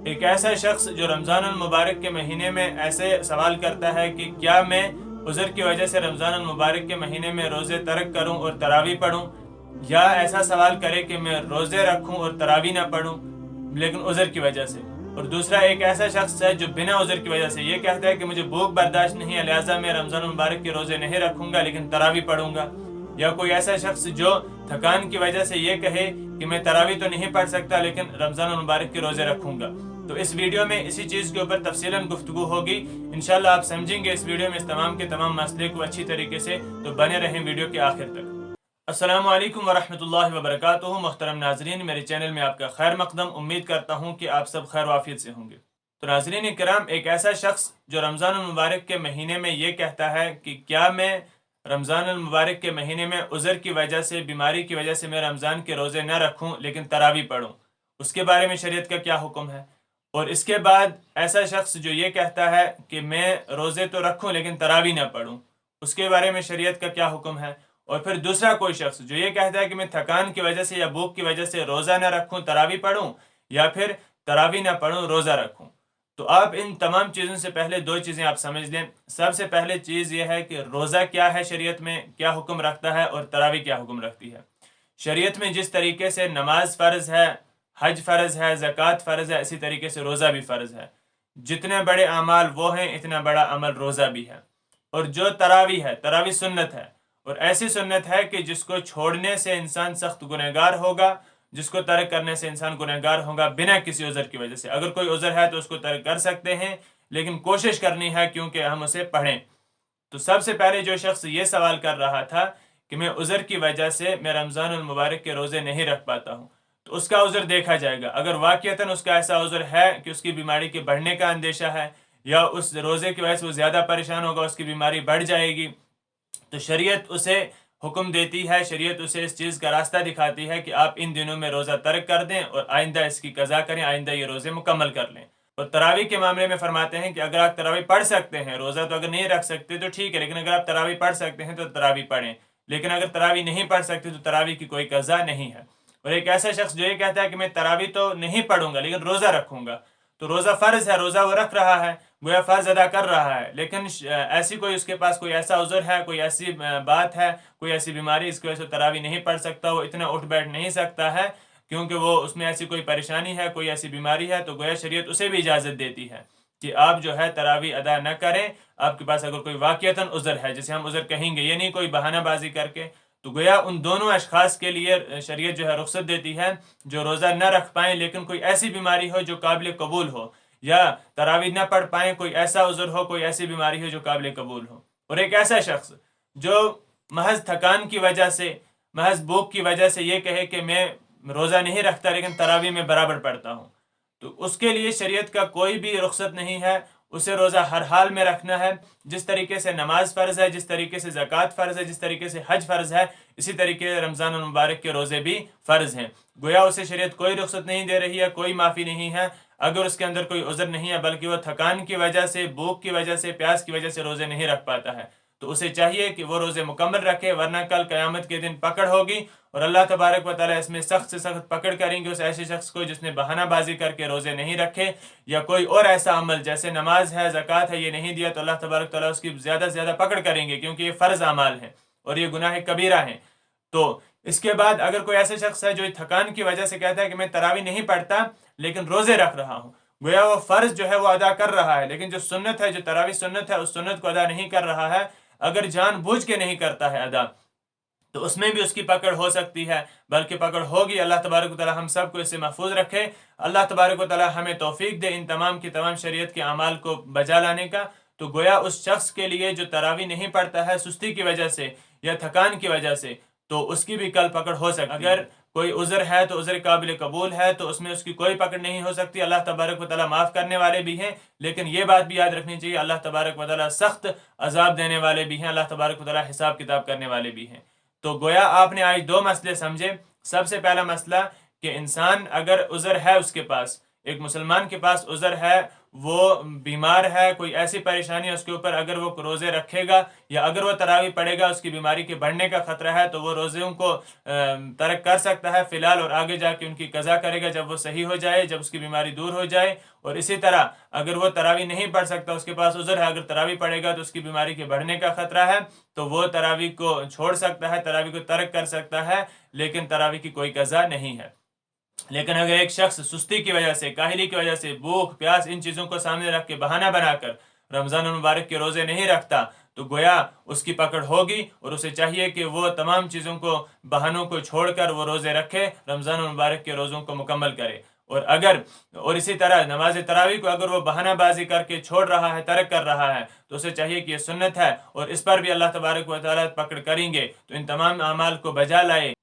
ایک ایسا شخص جو رمضان المبارک کے مہینے میں ایسے سوال کرتا ہے کہ کیا میں عذر کی وجہ سے رمضان المبارک کے مہینے میں روزے ترک کروں اور تراویح پڑھوں، یا ایسا سوال کرے کہ میں روزے رکھوں اور تراویح نہ پڑھوں لیکن عذر کی وجہ سے۔ اور دوسرا ایک ایسا شخص ہے جو بنا عذر کی وجہ سے یہ کہتا ہے کہ مجھے بھوک برداشت نہیں ہے، لہٰذا میں رمضان المبارک کے روزے نہیں رکھوں گا لیکن تراویح پڑھوں گا۔ یا کوئی ایسا شخص جو تھکان کی وجہ سے یہ کہے کہ میں تراویح تو نہیں پڑھ سکتا لیکن رمضان المبارک کے روزے رکھوں گا۔ تو اس ویڈیو میں اسی چیز کے اوپر تفصیلاً گفتگو ہوگی، انشاءاللہ آپ سمجھیں گے اس ویڈیو میں اس تمام کے تمام مسئلے کو اچھی طریقے سے، تو بنے رہیں ویڈیو کے آخر تک۔ السلام علیکم ورحمۃ اللہ وبرکاتہ۔ محترم ناظرین، میرے چینل میں آپ کا خیر مقدم، امید کرتا ہوں کہ آپ سب خیر وافیت سے ہوں گے۔ تو ناظرین کرام، ایک ایسا شخص جو رمضان المبارک کے مہینے میں یہ کہتا ہے کہ کیا میں رمضان المبارک کے مہینے میں عذر کی وجہ سے، بیماری کی وجہ سے میں رمضان کے روزے نہ رکھوں لیکن تراویح پڑھوں، اس کے بارے میں شریعت کا کیا حکم ہے؟ اور اس کے بعد ایسا شخص جو یہ کہتا ہے کہ میں روزے تو رکھوں لیکن تراویح نہ پڑھوں، اس کے بارے میں شریعت کا کیا حکم ہے؟ اور پھر دوسرا کوئی شخص جو یہ کہتا ہے کہ میں تھکان کی وجہ سے یا بھوک کی وجہ سے روزہ نہ رکھوں، تراویح پڑھوں، یا پھر تراویح نہ پڑھوں، روزہ رکھوں۔ تو آپ ان تمام چیزوں سے پہلے دو چیزیں آپ سمجھ لیں۔ سب سے پہلے چیز یہ ہے کہ روزہ کیا ہے، شریعت میں کیا حکم رکھتا ہے، اور تراویح کیا حکم رکھتی ہے۔ شریعت میں جس طریقے سے نماز فرض ہے، حج فرض ہے، زکوٰۃ فرض ہے، اسی طریقے سے روزہ بھی فرض ہے۔ جتنے بڑے اعمال وہ ہیں، اتنا بڑا عمل روزہ بھی ہے۔ اور جو تراویح ہے، تراویح سنت ہے، اور ایسی سنت ہے کہ جس کو چھوڑنے سے انسان سخت گنہگار ہوگا، جس کو ترک کرنے سے انسان گنہگار ہوگا بنا کسی عذر کی وجہ سے۔ اگر کوئی عذر ہے تو اس کو ترک کر سکتے ہیں، لیکن کوشش کرنی ہے کیونکہ ہم اسے پڑھیں۔ تو سب سے پہلے جو شخص یہ سوال کر رہا تھا کہ میں عذر کی وجہ سے میں رمضان المبارک کے روزے نہیں رکھ پاتا ہوں، تو اس کا عذر دیکھا جائے گا۔ اگر واقعتاً اس کا ایسا عذر ہے کہ اس کی بیماری کے بڑھنے کا اندیشہ ہے، یا اس روزے کی وجہ سے وہ زیادہ پریشان ہوگا، اس کی بیماری بڑھ جائے گی، تو شریعت اسے حکم دیتی ہے، شریعت اسے اس چیز کا راستہ دکھاتی ہے کہ آپ ان دنوں میں روزہ ترک کر دیں اور آئندہ اس کی قضا کریں، آئندہ یہ روزے مکمل کر لیں۔ اور تراویح کے معاملے میں فرماتے ہیں کہ اگر آپ تراویح پڑھ سکتے ہیں، روزہ تو اگر نہیں رکھ سکتے تو ٹھیک ہے، لیکن اگر آپ تراویح پڑھ سکتے ہیں تو تراویح پڑھیں، لیکن اگر تراویح نہیں پڑھ سکتے تو تراویح کی کوئی قضا نہیں ہے۔ اور ایک ایسا شخص جو یہ کہتا ہے کہ میں تراویح تو نہیں پڑھوں گا لیکن روزہ رکھوں گا، تو روزہ فرض ہے، روزہ وہ رکھ رہا ہے، گویا فرض ادا کر رہا ہے، لیکن ایسی کوئی اس کے پاس کوئی ایسا عذر ہے، کوئی ایسی بات ہے، کوئی ایسی بیماری اس کی وجہ سے تراویح نہیں پڑھ سکتا، وہ اتنا اٹھ بیٹھ نہیں سکتا ہے کیونکہ وہ اس میں ایسی کوئی پریشانی ہے، کوئی ایسی بیماری ہے، تو گویا شریعت اسے بھی اجازت دیتی ہے کہ آپ جو ہے تراویح ادا نہ کریں۔ آپ کے پاس اگر کوئی واقعتاً عذر ہے، جسے ہم عذر کہیں گے، یہ نہیں کوئی بہانہ بازی کر کے، تو گویا ان دونوں اشخاص کے لیے شریعت جو ہے رخصت دیتی ہے جو روزہ نہ رکھ پائیں لیکن کوئی ایسی بیماری ہو جو قابل قبول ہو، یا تراویح نہ پڑھ پائیں، کوئی ایسا عذر ہو، کوئی ایسی بیماری ہو جو قابل قبول ہو۔ اور ایک ایسا شخص جو محض تھکان کی وجہ سے، محض بھوک کی وجہ سے یہ کہے کہ میں روزہ نہیں رکھتا لیکن تراویح میں برابر پڑھتا ہوں، تو اس کے لیے شریعت کا کوئی بھی رخصت نہیں ہے، اسے روزہ ہر حال میں رکھنا ہے۔ جس طریقے سے نماز فرض ہے، جس طریقے سے زکوٰۃ فرض ہے، جس طریقے سے حج فرض ہے، اسی طریقے سے رمضان المبارک کے روزے بھی فرض ہیں۔ گویا اسے شریعت کوئی رخصت نہیں دے رہی ہے، کوئی معافی نہیں ہے اگر اس کے اندر کوئی عذر نہیں ہے، بلکہ وہ تھکان کی وجہ سے، بھوک کی وجہ سے، پیاس کی وجہ سے روزے نہیں رکھ پاتا ہے، تو اسے چاہیے کہ وہ روزے مکمل رکھے، ورنہ کل قیامت کے دن پکڑ ہوگی اور اللہ تبارک و تعالیٰ اس میں سخت سے سخت پکڑ کریں گے اس ایسے شخص کو جس نے بہانہ بازی کر کے روزے نہیں رکھے، یا کوئی اور ایسا عمل جیسے نماز ہے، زکوٰۃ ہے، یہ نہیں دیا، تو اللہ تبارک و تعالیٰ اس کی زیادہ سے زیادہ پکڑ کریں گے کیونکہ یہ فرض اعمال ہیں اور یہ گناہ کبیرہ ہیں۔ تو اس کے بعد اگر کوئی ایسا شخص ہے جو تھکان کی وجہ سے کہتا ہے کہ میں تراویح نہیں پڑھتا لیکن روزے رکھ رہا ہوں، گویا وہ فرض جو ہے وہ ادا کر رہا ہے، لیکن جو سنت ہے، جو تراویح سنت ہے، اس سنت کو ادا نہیں کر رہا ہے۔ اگر جان بوجھ کے نہیں کرتا ہے ادا، تو اس میں بھی اس کی پکڑ ہو سکتی ہے، بلکہ پکڑ ہوگی۔ اللہ تبارک و تعالیٰ ہم سب کو اس سے محفوظ رکھے۔ اللہ تبارک و تعالیٰ ہمیں توفیق دے ان تمام کی تمام شریعت کے اعمال کو بجا لانے کا۔ تو گویا اس شخص کے لیے جو تراویح نہیں پڑھتا ہے سستی کی وجہ سے یا تھکان کی وجہ سے، تو اس کی بھی کل پکڑ ہو سکتی ہے۔ اگر کوئی عذر ہے تو عذر قابل قبول ہے، تو اس میں اس کی کوئی پکڑ نہیں ہو سکتی۔ اللہ تبارک و تعالیٰ معاف کرنے والے بھی ہیں، لیکن یہ بات بھی یاد رکھنی چاہیے اللہ تبارک و تعالیٰ سخت عذاب دینے والے بھی ہیں، اللہ تبارک و تعالیٰ حساب کتاب کرنے والے بھی ہیں۔ تو گویا آپ نے آج دو مسئلے سمجھے۔ سب سے پہلا مسئلہ کہ انسان اگر عذر ہے اس کے پاس، ایک مسلمان کے پاس عذر ہے، وہ بیمار ہے، کوئی ایسی پریشانی ہے اس کے اوپر، اگر وہ روزے رکھے گا یا اگر وہ تراویح پڑھے گا، اس کی بیماری کے بڑھنے کا خطرہ ہے تو وہ روزوں کو ترک کر سکتا ہے فی الحال، اور آگے جا کے ان کی قضا کرے گا جب وہ صحیح ہو جائے، جب اس کی بیماری دور ہو جائے۔ اور اسی طرح اگر وہ تراویح نہیں پڑھ سکتا، اس کے پاس عذر ہے، اگر تراویح پڑھے گا تو اس کی بیماری کے بڑھنے کا خطرہ ہے، تو وہ تراویح کو چھوڑ سکتا ہے، تراویح کو ترک کر سکتا ہے، لیکن تراویح کی کوئی قضا نہیں ہے۔ لیکن اگر ایک شخص سستی کی وجہ سے، کاہلی کی وجہ سے، بھوک پیاس ان چیزوں کو سامنے رکھ کے بہانہ بنا کر رمضان المبارک کے روزے نہیں رکھتا، تو گویا اس کی پکڑ ہوگی، اور اسے چاہیے کہ وہ تمام چیزوں کو، بہانوں کو چھوڑ کر وہ روزے رکھے، رمضان المبارک کے روزوں کو مکمل کرے۔ اور اسی طرح نماز تراویح کو اگر وہ بہانہ بازی کر کے چھوڑ رہا ہے، ترک کر رہا ہے، تو اسے چاہیے کہ یہ سنت ہے، اور اس پر بھی اللہ تبارک و تعالیٰ پکڑ کریں گے، تو ان تمام اعمال کو بجا لائے۔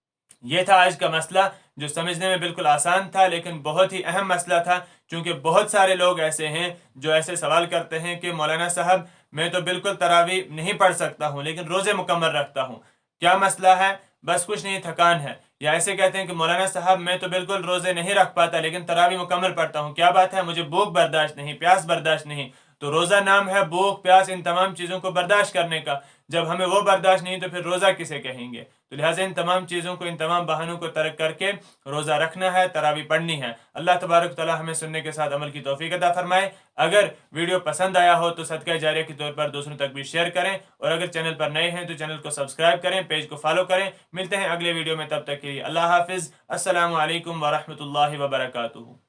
یہ تھا آج کا مسئلہ، جو سمجھنے میں بالکل آسان تھا لیکن بہت ہی اہم مسئلہ تھا، کیونکہ بہت سارے لوگ ایسے ہیں جو ایسے سوال کرتے ہیں کہ مولانا صاحب میں تو بالکل تراویح نہیں پڑھ سکتا ہوں لیکن روزے مکمل رکھتا ہوں، کیا مسئلہ ہے؟ بس کچھ نہیں، تھکان ہے۔ یا ایسے کہتے ہیں کہ مولانا صاحب میں تو بالکل روزے نہیں رکھ پاتا لیکن تراویح مکمل پڑھتا ہوں، کیا بات ہے؟ مجھے بھوک برداشت نہیں، پیاس برداشت نہیں۔ تو روزہ نام ہے بھوک پیاس ان تمام چیزوں کو برداشت کرنے کا، جب ہمیں وہ برداشت نہیں تو پھر روزہ کسے کہیں گے؟ تو لہٰذا ان تمام چیزوں کو، ان تمام بہانوں کو ترک کر کے روزہ رکھنا ہے، تراویح پڑھنی ہے۔ اللہ تبارک تعالیٰ ہمیں سننے کے ساتھ عمل کی توفیق عطا فرمائے۔ اگر ویڈیو پسند آیا ہو تو صدقہ جاریہ کے طور پر دوسروں تک بھی شیئر کریں، اور اگر چینل پر نئے ہیں تو چینل کو سبسکرائب کریں، پیج کو فالو کریں۔ ملتے ہیں اگلے ویڈیو میں، تب تک کے لیے اللہ حافظ۔ السلام علیکم ورحمۃ اللہ وبرکاتہ۔